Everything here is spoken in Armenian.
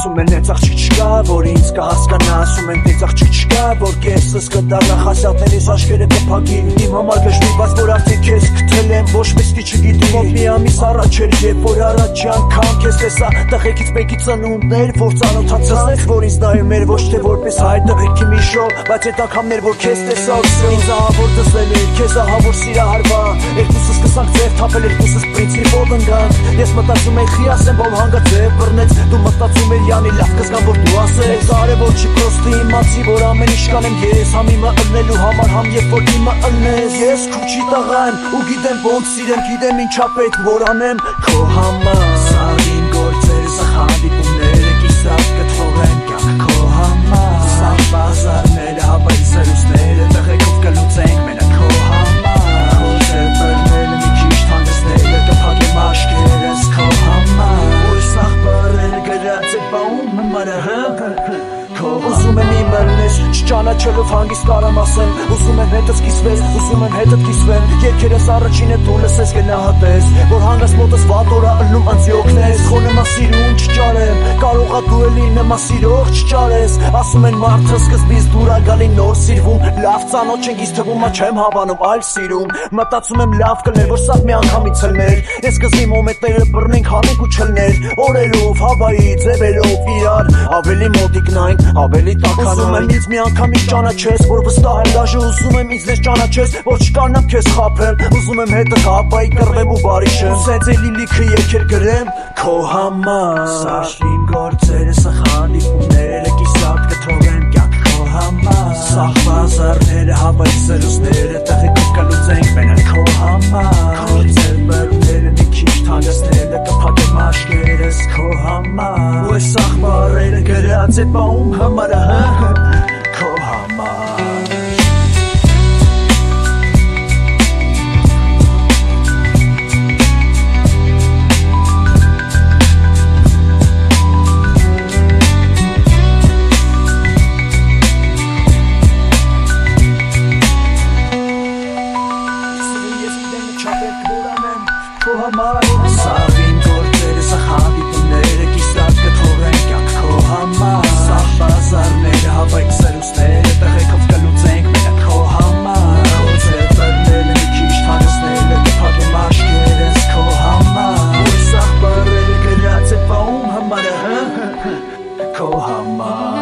ասում են նենց աղջիկ չկա, որ ինձ կհասկանա, ասում են նենց աղջիկ չկա, որ կեսս կդառնա խասյատներիս աչքերը կփակի, իմ համար գժվիված, որ արդեն քեզ գտել եմ, ոչ մեսքի չգիտի, մոտ մի ամիս առաջ էր, երբ որ առաջի անգամ քեզ տեսա, տղեկից մեկի ծնունդներ, որ ծանոթացած, որ ինձ նայում էր ոչ թե որպես հայտ տղեկի մի շոու, բայց այդ անգամներ, որ քեզ տեսա, ինձ ահավոր դզել էր, քեզ ահավոր սիրահարվա, երկուսս կսանք ձև թափել, երկուսս պրինցիպով ընկանք, ես մտածում էի խիասեմ, որ հանգա ձև բռնեց, դու մտածում էր յանի լավ կզգամ, որ դու ասես, կարևոր չի պրոստը իմացի, որ ամեն ինչ կանեմ ես, համ իմը ըլնելու համար, համ երբ որ իմը ըլնես, ես քուչի տղա եմ, ու գիտեմ ոնց սիրեմ, գիտեմ ինչա պետք որ անեմ, քո համար, սաղին գործերը սխանդիպումները, կիսատ կթողեն կյանք քո համար, սաղ բազարները, հավայ սերուսները, տղեկով կլուծենք մենակ քո համար, քո ձևերները մի քիչ թանձնելը, կփակեմ աշկերս քո համար, որ սաղ բարերը գրած է բաում հմարը Ուզում եմ իմ ըլնես, չճանաչելով հանգիստ կարամ ասեմ Ուզում եմ հետս կիսվես, ուզում եմ հետդ կիսվեմ Երկերս առաջինը դու լսես գնահատես Որ հանգաս մոտս վատ օրա ըլնում անձի օգնես Խոնեմ ասիրուն չճարեմ, կարողա դու էլ ինեմ ասիրող չճարես Ասում են մարդը սկզբից դուրա գալի նոր սիրվում Լավ ծանոթ չենք իս թվում, ա չեմ հավանում այլ սիրում Մտածում եմ լավ կլներ, որ սաղ մի անգամից ըլներ Ես սկզբի մոմենտները բռնենք հանենք ու չլներ Օրերով, հավայի, ձևերով իրար Ավելի մոտիկ նայենք Ավելի տաքանայ Ուզում եմ ինձ մի անգամից ճանաչես Որ վստահ եմ դաժե ուզում եմ ինձ նես ճանաչես Որ չկարնամ քեզ խաբեմ Ուզում եմ հետը հապայի կռվեմ ու բարի շեմ Ու սենց էլի լիքը երկեր գրեմ Քո համար Սաշլին գործերը սխանդիպումները Կիսատ կթողեմ կյանք քո համար Սաղ բազարները հավայի սերուսները Տղեկով կլուծենք մենակ քո համար Քո ձևերները մի քիչ թանձնելը Կփակեմ աշկերս քո համար Ու այս սաղ բարերը գրած է բաում Համարը քո համար Սաղին գործերը սխանդիպումները Կիսատ կթողեն կյանք քո համար Սաղ բազարները հավայք սերուսները Տղեկով կլուծենք մենակ քո համար Քո ձևերները մի քիչ թանձնելը Կփակեմ աշկերս քո համար Որ սաղ բարերը գրած է բաում համարը Քո համար